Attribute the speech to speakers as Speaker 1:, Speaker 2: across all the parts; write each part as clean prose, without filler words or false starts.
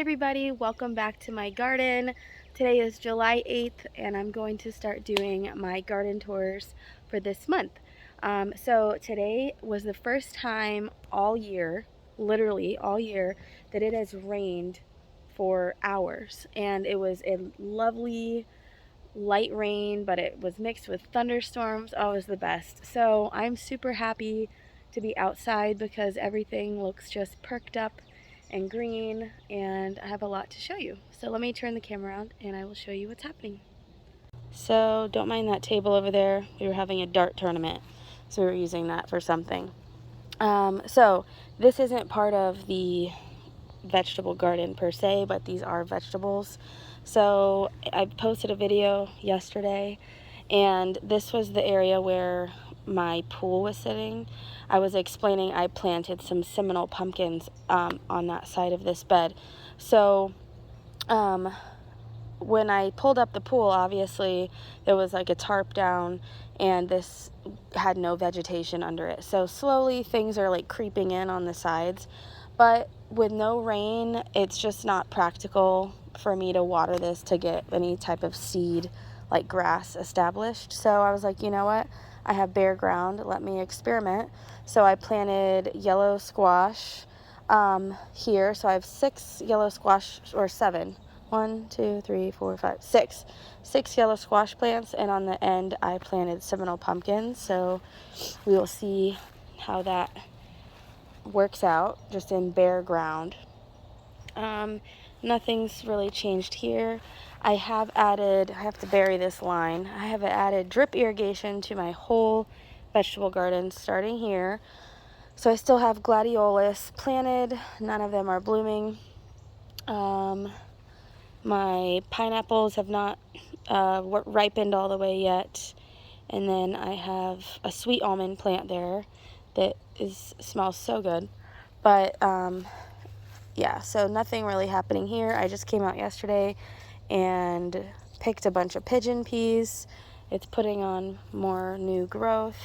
Speaker 1: everybody, welcome back to my garden. Today is July 8th and I'm going to start doing my garden tours for this month. So today was the first time all year, literally all year, that it has rained for hours. And it was a lovely light rain, but it was mixed with thunderstorms. Oh, it was the best. So I'm super happy to be outside because everything looks just perked up and green, and I have a lot to show you. So let me turn the camera around and I will show you what's happening. So don't mind that table over there. We were having a dart tournament, so we were using that for something. So this isn't part of the vegetable garden per se, but these are vegetables. So I posted a video yesterday, and this was the area where my pool was sitting. I was explaining I planted some Seminole pumpkins on that side of this bed. So when I pulled up the pool, obviously there was like a tarp down and this had no vegetation under it. So slowly things are like creeping in on the sides, but with no rain, it's just not practical for me to water this to get any type of seed like grass established. So I was like, you know what? I have bare ground. Let me experiment. So I planted yellow squash here. So I have 6 yellow squash, or 7. 1, 2, 3, 4, 5, 6. 6 yellow squash plants, and on the end I planted Seminole pumpkins. So we will see how that works out just in bare ground. Nothing's really changed here. I have to bury this line. I have added drip irrigation to my whole vegetable garden starting here. So I still have gladiolus planted. None of them are blooming. My pineapples have not ripened all the way yet. And then I have a sweet almond plant there that smells so good. But yeah, so nothing really happening here. I just came out yesterday and picked a bunch of pigeon peas. It's putting on more new growth.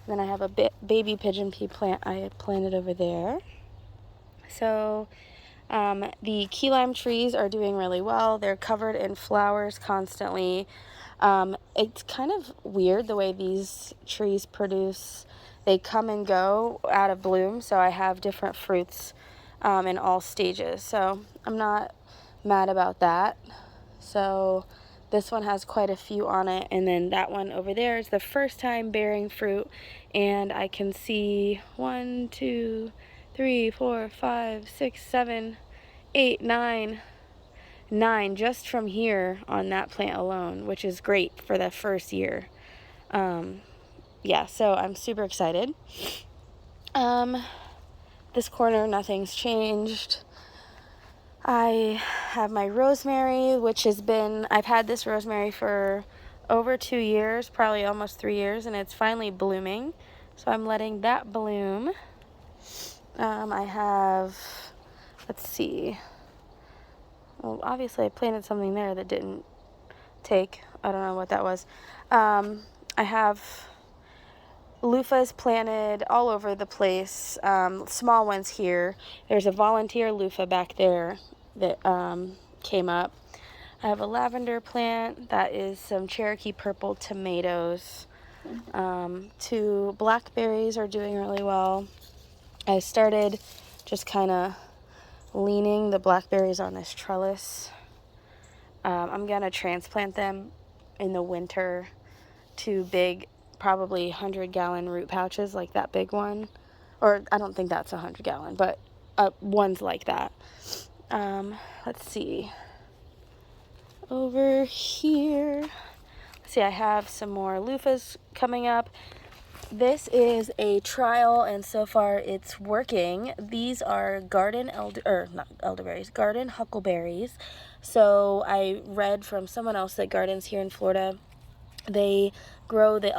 Speaker 1: And then I have a baby pigeon pea plant I had planted over there. So the key lime trees are doing really well. They're covered in flowers constantly. It's kind of weird the way these trees produce. They come and go out of bloom, so I have different fruits in all stages. So I'm not mad about that. So this one has quite a few on it, and then that one over there is the first time bearing fruit, and I can see 1, 2, 3, 4, 5, 6, 7, 8, 9 just from here on that plant alone, which is great for the first year. Yeah, so I'm super excited. This corner, nothing's changed. I have my rosemary, I've had this rosemary for over 2 years, probably almost 3 years, and it's finally blooming. So I'm letting that bloom. I have, let's see. Well, obviously I planted something there that didn't take. I don't know what that was. I have loofahs planted all over the place, small ones here. There's a volunteer loofah back there that came up. I have a lavender plant. That is some Cherokee purple tomatoes. 2 blackberries are doing really well. I started just kind of leaning the blackberries on this trellis. I'm going to transplant them in the winter to big, probably 100-gallon root pouches like that big one. Or I don't think that's 100-gallon, but ones like that. Let's see. Over here. See, I have some more loofahs coming up. This is a trial, and so far it's working. These are garden garden huckleberries. So I read from someone else that gardens here in Florida. They grow the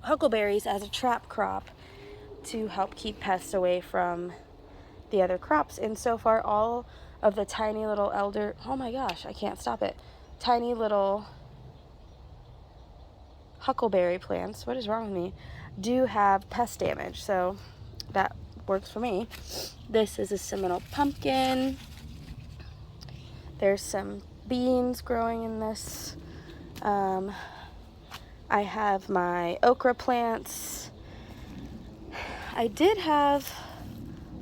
Speaker 1: huckleberries as a trap crop to help keep pests away from the other crops. And so far, all of the tiny little tiny little huckleberry plants, what is wrong with me, do have pest damage. So that works for me. This is a Seminole pumpkin. There's some beans growing in this. I have my okra plants. I did have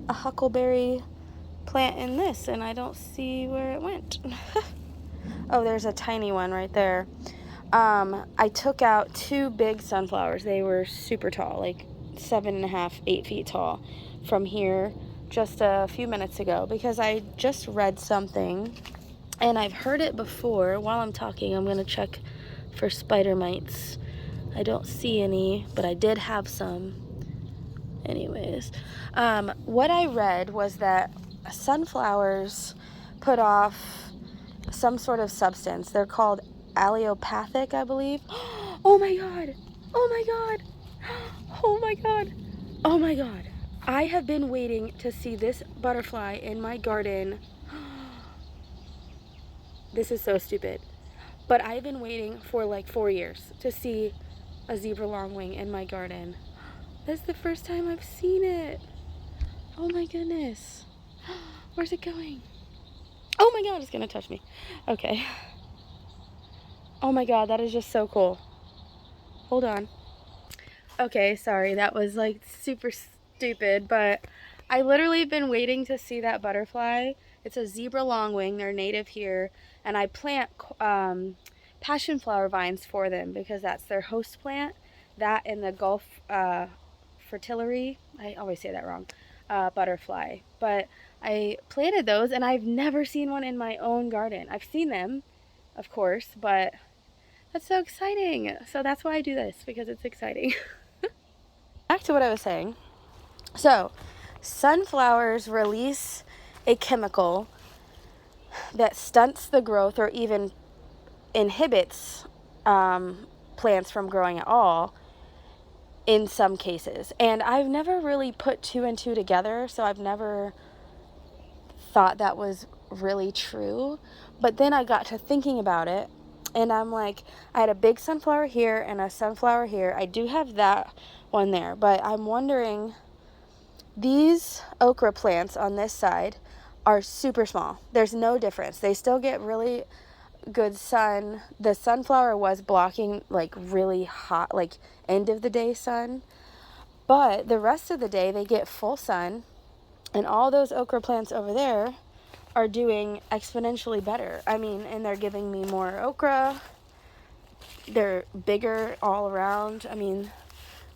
Speaker 1: a huckleberry plant in this, and I don't see where it went. Oh, there's a tiny one right there. I took out 2 big sunflowers. They were super tall, like 7.5, 8 feet tall, from here just a few minutes ago, because I just read something, and I've heard it before. While I'm talking, I'm going to check for spider mites. I don't see any, but I did have some. Anyways, what I read was that sunflowers put off some sort of substance. They're called allelopathic, I believe. Oh my god! Oh my god! Oh my god! Oh my god! I have been waiting to see this butterfly in my garden. This is so stupid. But I've been waiting for like 4 years to see a zebra longwing in my garden. That's the first time I've seen it. Oh my goodness. Where's it going? Oh my god, it's gonna touch me. Okay. Oh my god, that is just so cool. Hold on. Okay, sorry, that was like super stupid, but I literally have been waiting to see that butterfly. It's a zebra longwing. They're native here, and I plant passion flower vines for them because that's their host plant. That and the Gulf fritillary, I always say that wrong, butterfly. But I planted those, and I've never seen one in my own garden. I've seen them, of course, but that's so exciting. So that's why I do this, because it's exciting. Back to what I was saying. So, sunflowers release a chemical that stunts the growth or even inhibits plants from growing at all in some cases. And I've never really put 2 and 2 together, so I've never thought that was really true. But then I got to thinking about it, and I'm like, I had a big sunflower here and a sunflower here. I do have that one there, but I'm wondering, these okra plants on this side are super small. There's no difference. They still get really good sun. The sunflower was blocking like really hot, like end of the day sun, but the rest of the day they get full sun, and all those okra plants over there are doing exponentially better. I mean, and they're giving me more okra. They're bigger all around. I mean,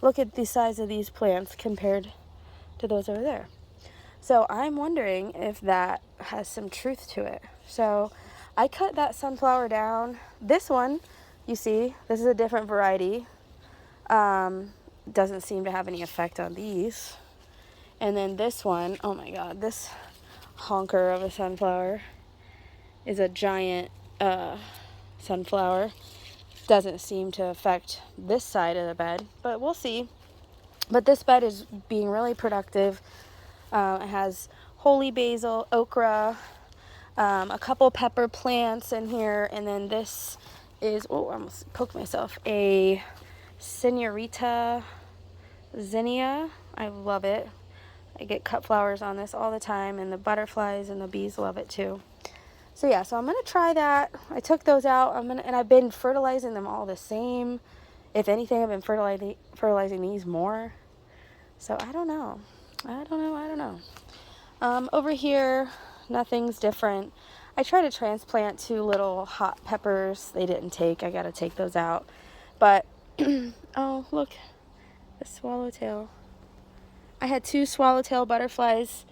Speaker 1: look at the size of these plants compared to those over there. So I'm wondering if that has some truth to it. So I cut that sunflower down. This one, you see, this is a different variety. Doesn't seem to have any effect on these. And then this one, oh my god, this honker of a sunflower is a giant sunflower. Doesn't seem to affect this side of the bed, but we'll see. But this bed is being really productive. It has holy basil, okra, a couple pepper plants in here, and then this is, oh, I almost poked myself, a senorita zinnia. I love it. I get cut flowers on this all the time, and the butterflies and the bees love it too. So yeah, so I'm gonna try that. I took those out. And I've been fertilizing them all the same. If anything, I've been fertilizing these more. So I don't know. Over here, nothing's different. I tried to transplant 2 little hot peppers. They didn't take. I gotta take those out. But oh look, the swallowtail. I had 2 swallowtail butterflies.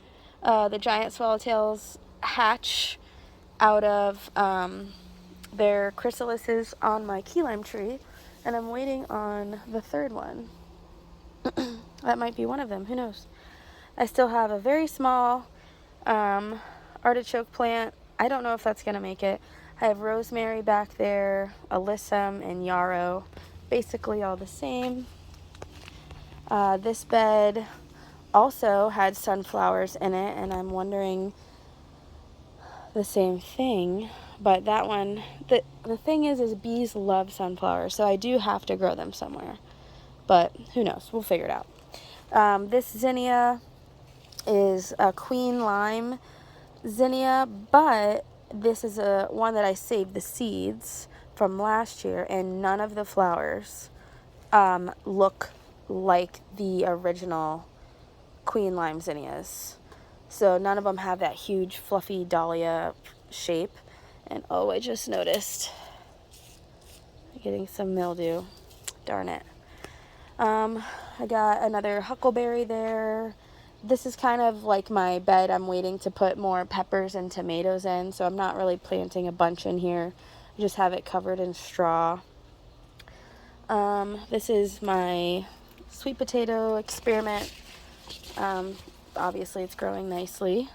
Speaker 1: The giant swallowtails hatch out of their chrysalises on my key lime tree, and I'm waiting on the 3rd one. That might be one of them, who knows. I still have a very small artichoke plant. I don't know if that's gonna make it. I have rosemary back there, alyssum and yarrow, basically all the same. This bed also had sunflowers in it, and I'm wondering the same thing. But that one, the thing is bees love sunflowers, so I do have to grow them somewhere. But who knows? We'll figure it out. This zinnia is a queen lime zinnia, but this is a one that I saved the seeds from last year, and none of the flowers look like the original queen lime zinnias. So none of them have that huge fluffy dahlia shape. And oh, I just noticed I'm getting some mildew. Darn it. I got another huckleberry there. This is kind of like my bed I'm waiting to put more peppers and tomatoes in, so I'm not really planting a bunch in here. I just have it covered in straw. This is my sweet potato experiment. Obviously it's growing nicely.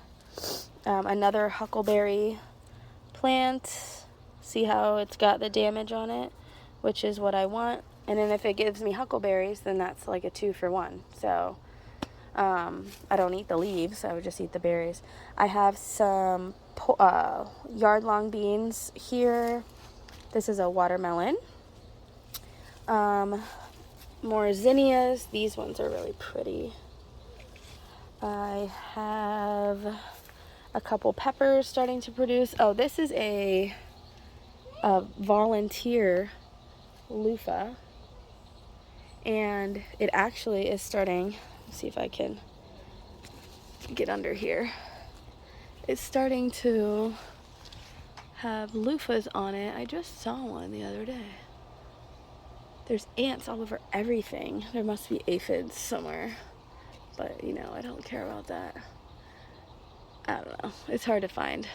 Speaker 1: Another huckleberry plant. See how it's got the damage on it, which is what I want. And then if it gives me huckleberries, then that's like a 2-for-1. So I don't eat the leaves, I would just eat the berries. I have some yard-long beans here. This is a watermelon. More zinnias. These ones are really pretty. I have a couple peppers starting to produce. Oh, this is a volunteer loofah, and it actually is starting. Let's see if I can get under here. It's starting to have loofahs on it. I just saw one the other day. There's ants all over everything. There must be aphids somewhere, but you know, I don't care about that. I don't know. It's hard to find.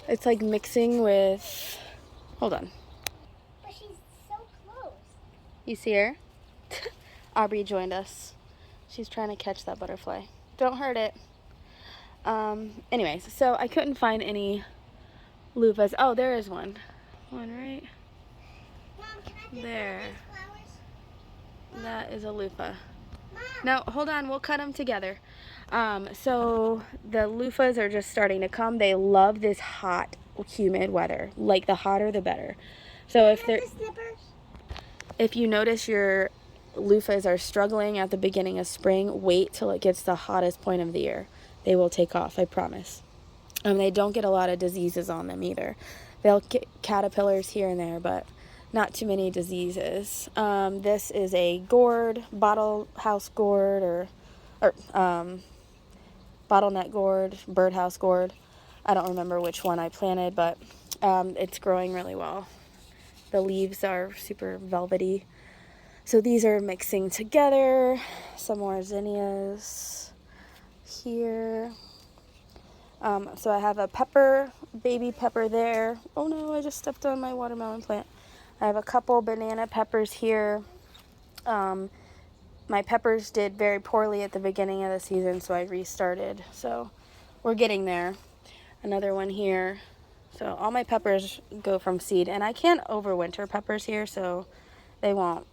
Speaker 1: It's like mixing with, hold on.
Speaker 2: But she's so close.
Speaker 1: You see her? Aubrey joined us. She's trying to catch that butterfly. Don't hurt it. Anyways, so I couldn't find any loofahs. Oh, there is one. One right
Speaker 2: Mom, can I pick
Speaker 1: there.
Speaker 2: these flowers?
Speaker 1: That is a loofah.
Speaker 2: Mom.
Speaker 1: No, hold on. We'll cut them together. So the loofahs are just starting to come. They love this hot, humid weather. Like the hotter, the better. So if you notice your loofahs are struggling at the beginning of spring, wait till it gets the hottest point of the year. They will take off, I promise. They don't get a lot of diseases on them either. They'll get caterpillars here and there, but not too many diseases. This is a gourd, bottle house gourd, or bottleneck gourd, birdhouse gourd. I don't remember which one I planted, but it's growing really well. The leaves are super velvety. So these are mixing together. Some more zinnias here. So I have a pepper, baby pepper there. Oh no, I just stepped on my watermelon plant. I have a couple banana peppers here. My peppers did very poorly at the beginning of the season, so I restarted. So we're getting there. Another one here. So all my peppers go from seed, and I can't overwinter peppers here, so they won't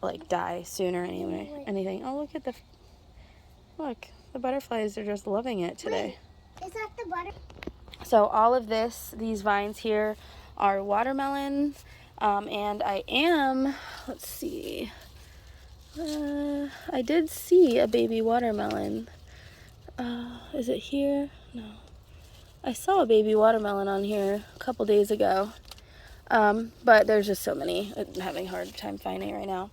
Speaker 1: like die soon or anything. Oh, look, the butterflies are just loving it today.
Speaker 2: Wait, is that the butter?
Speaker 1: So all of these vines here are watermelon, and I am, let's see, I did see a baby watermelon. Is it here? No. I saw a baby watermelon on here a couple days ago, but there's just so many. I'm having a hard time finding it right now.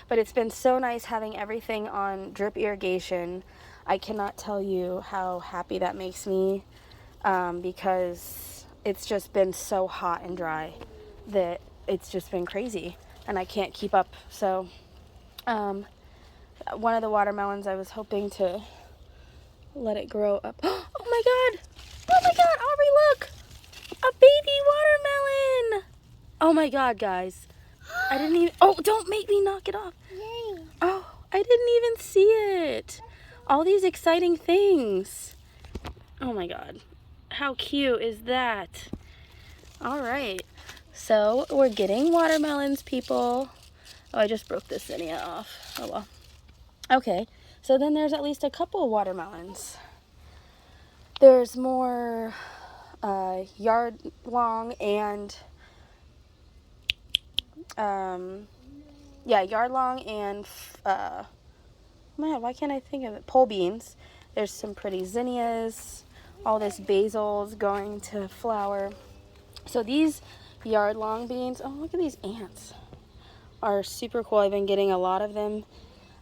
Speaker 1: But it's been so nice having everything on drip irrigation. I cannot tell you how happy that makes me, because it's just been so hot and dry that it's just been crazy, and I can't keep up. So one of the watermelons, I was hoping to let it grow up. Oh my god! Oh my god, Aubrey, look! A baby watermelon! Oh my god, guys. I didn't even... Oh, don't make me knock it off.
Speaker 2: Yay.
Speaker 1: Oh, I didn't even see it. All these exciting things. Oh my god. How cute is that? All right. So, we're getting watermelons, people. Oh, I just broke this zinnia off. Oh well. Okay. So then there's at least a couple watermelons. There's more yard long and yard long and Man, why can't I think of it? Pole beans. There's some pretty zinnias. All this basil's going to flower. So these yard-long beans, oh, look at these ants, are super cool. I've been getting a lot of them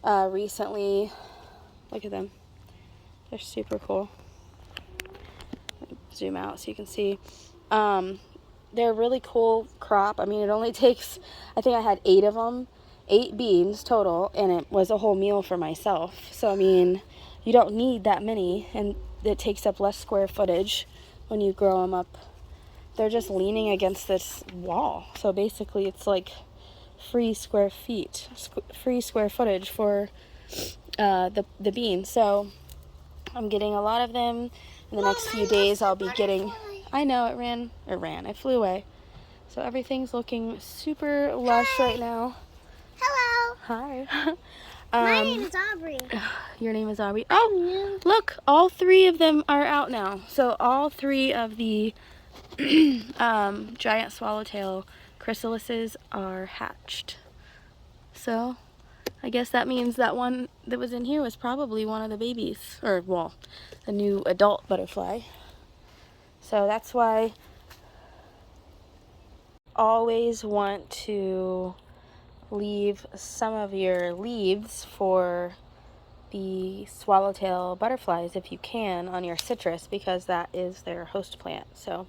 Speaker 1: recently. Look at them. They're super cool. Zoom out so you can see. They're a really cool crop. I mean, it only takes, I think I had 8 of them, 8 beans total, and it was a whole meal for myself. So, I mean, you don't need that many, and it takes up less square footage when you grow them up. They're just leaning against this wall. So basically, it's like free square footage for the beans. So I'm getting a lot of them. In the next few days, I'll be getting... I know, it flew away. So everything's looking super lush right now.
Speaker 2: Hello.
Speaker 1: Hi.
Speaker 2: My name is Aubrey.
Speaker 1: Your name is Aubrey. Oh, look, all 3 of them are out now. So all 3 of the giant swallowtail chrysalises are hatched. So I guess that means that one that was in here was probably one of the babies, or well, a new adult butterfly. So that's why always want to leave some of your leaves for the swallowtail butterflies if you can on your citrus, because that is their host plant. So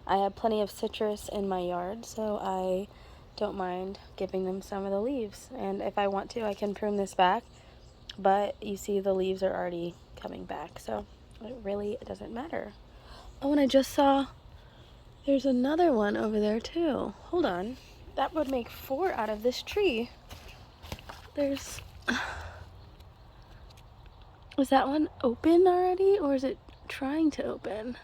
Speaker 1: I have plenty of citrus in my yard, so I don't mind giving them some of the leaves. And if I want to, I can prune this back, but you see the leaves are already coming back, so it really doesn't matter. Oh, and I just saw there's another one over there too. Hold on. That would make 4 out of this tree. There's... Was that one open already, or is it trying to open?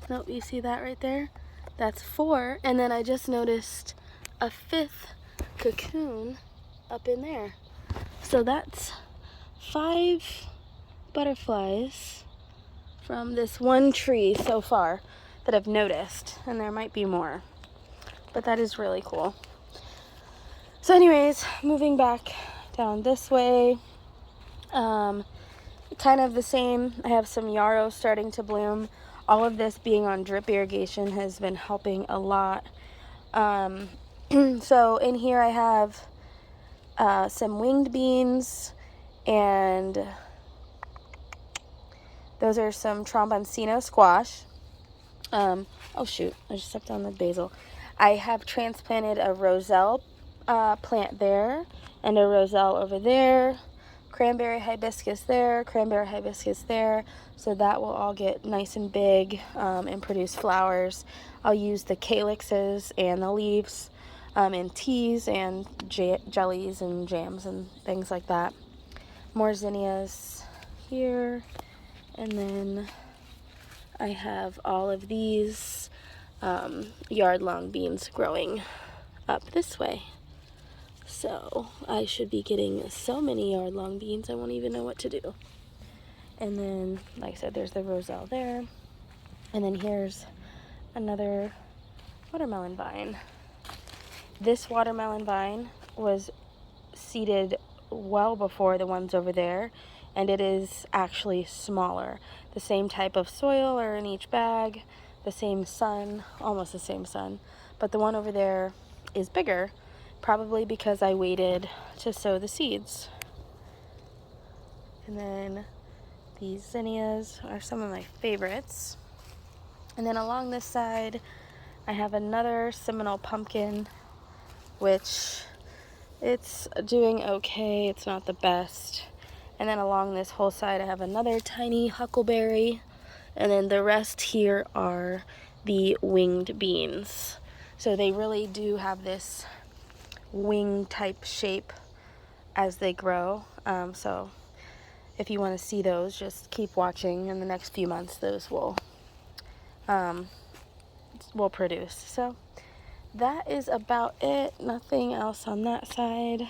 Speaker 1: Nope, you see that right there? That's 4, and then I just noticed a 5th cocoon up in there. So that's 5 butterflies from this one tree so far that I've noticed, and there might be more, but that is really cool. So anyways, moving back down this way, kind of the same. I have some yarrow starting to bloom. All of this being on drip irrigation has been helping a lot. So in here I have some winged beans, and those are some tromboncino squash. Oh shoot, I just stepped on the basil. I have transplanted a roselle plant there, and a roselle over there, cranberry hibiscus there, cranberry hibiscus there, so that will all get nice and big and produce flowers. I'll use the calyxes and the leaves in teas and jellies and jams and things like that. More zinnias here, and then I have all of these yard-long beans growing up this way. So I should be getting so many yard-long beans, I won't even know what to do. And then, like I said, there's the roselle there. And then here's another watermelon vine. This watermelon vine was seeded well before the ones over there, and it is actually smaller. The same type of soil are in each bag, the same sun, almost the same sun, but the one over there is bigger, probably because I waited to sow the seeds. And then these zinnias are some of my favorites. And then along this side, I have another Seminole pumpkin, which it's doing okay. It's not the best. And then along this whole side, I have another tiny huckleberry. And then the rest here are the winged beans. So they really do have this wing type shape as they grow. So if you want to see those, just keep watching. In the next few months, those will produce. So that is about it. Nothing else on that side.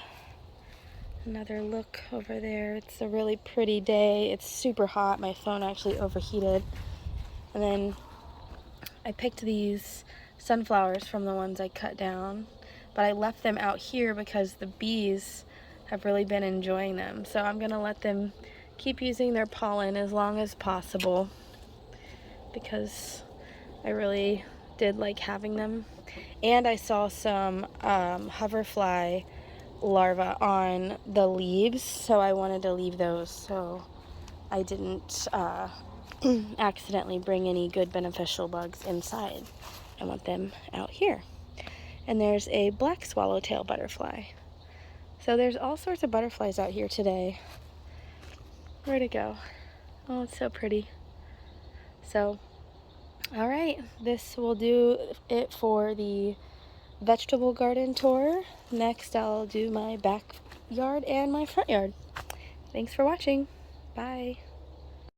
Speaker 1: Another look over there. It's a really pretty day. It's super hot. My phone actually overheated. And then I picked these sunflowers from the ones I cut down, but I left them out here because the bees have really been enjoying them. So I'm going to let them keep using their pollen as long as possible because I really did like having them. And I saw some hoverfly larvae on the leaves, so I wanted to leave those so I didn't accidentally bring any good beneficial bugs inside. I want them out here. And there's a black swallowtail butterfly. So there's all sorts of butterflies out here today. Where'd it go? Oh, it's so pretty. So, all right, this will do it for the vegetable garden tour. Next, I'll do my backyard and my front yard. Thanks for watching. Bye.